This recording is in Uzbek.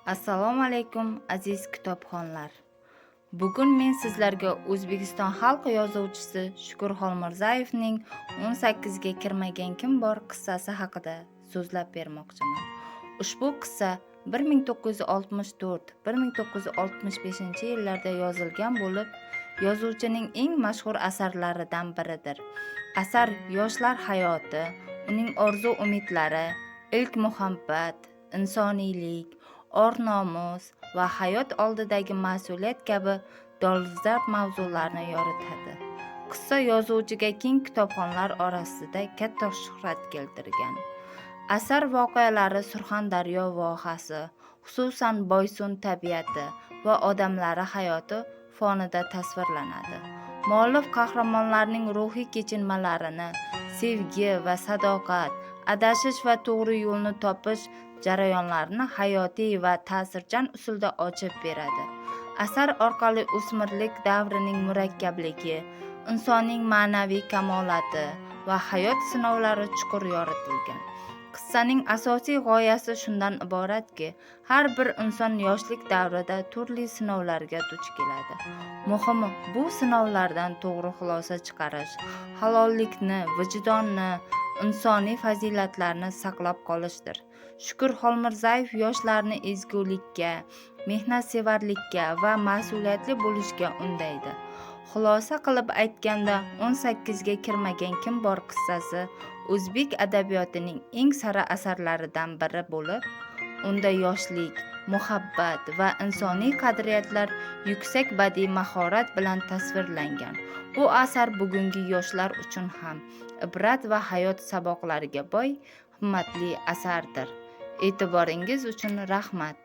Assalomu alaykum aziz kitobxonlar. Bugun men sizlarga O'zbekiston xalq yozuvchisi Shukur Xolmirzayevning 18 ga kirmagan kim bor qissasi haqida so'zlab bermoqchiman. Ushbu qissa 1964-1965 yillarda yozilgan bo'lib, yozuvchining eng mashhur asarlaridan biridir. Asar yoshlar hayoti, uning orzu-umidlari, ilk muhabbat, insoniylik, or-nomus va hayot oldidagi mas'uliyat kabi dolzarb mavzularni yoritadi. Qissa yozuvchiga keng kitobxonlar orasida katta shuhrat keltirgan. Asar voqealari Surxondaryo vohasi, xususan Boysun tabiati va odamlari hayoti fonida tasvirlanadi. Muallif qahramonlarning ruhiy kechinmalarini, sevgi va sadoqat, adashish va to'g'ri yo'lni topish jarayonlarini hayotiy va ta'sirchan usulda ochib beradi. Asar orqali o'smirlik davrining murakkabligi, insonning ma'naviy kamolati va hayot sinovlari chuqur yoritilgan. Qissaning asosiy g'oyasi shundan iboratki, har bir inson yoshlik davrida turli sinovlarga duch keladi. Muhimi, bu sinovlardan to'g'ri xulosa chiqarish, halollikni, vijdonni, insoniy fazilatlarni saqlab qolishdir. Shukur Xolmirzayev yoshlarni ezgulikka, mehnatsevarlikka va mas'uliyatli bo'lishga undaydi. Xulosa qilib aytganda, 18 ga kirmagan kim bor qissasi o'zbek adabiyotining eng sara asarlaridan biri bo'lib, unda yoshlik, muhabbat va insoniy qadriyatlar yuksak badiiy mahorat bilan tasvirlangan. Bu asar bugungi yoshlar uchun ham ibrat va hayot saboqlariga boy himmatli asardir. E'tiboringiz uchun rahmat.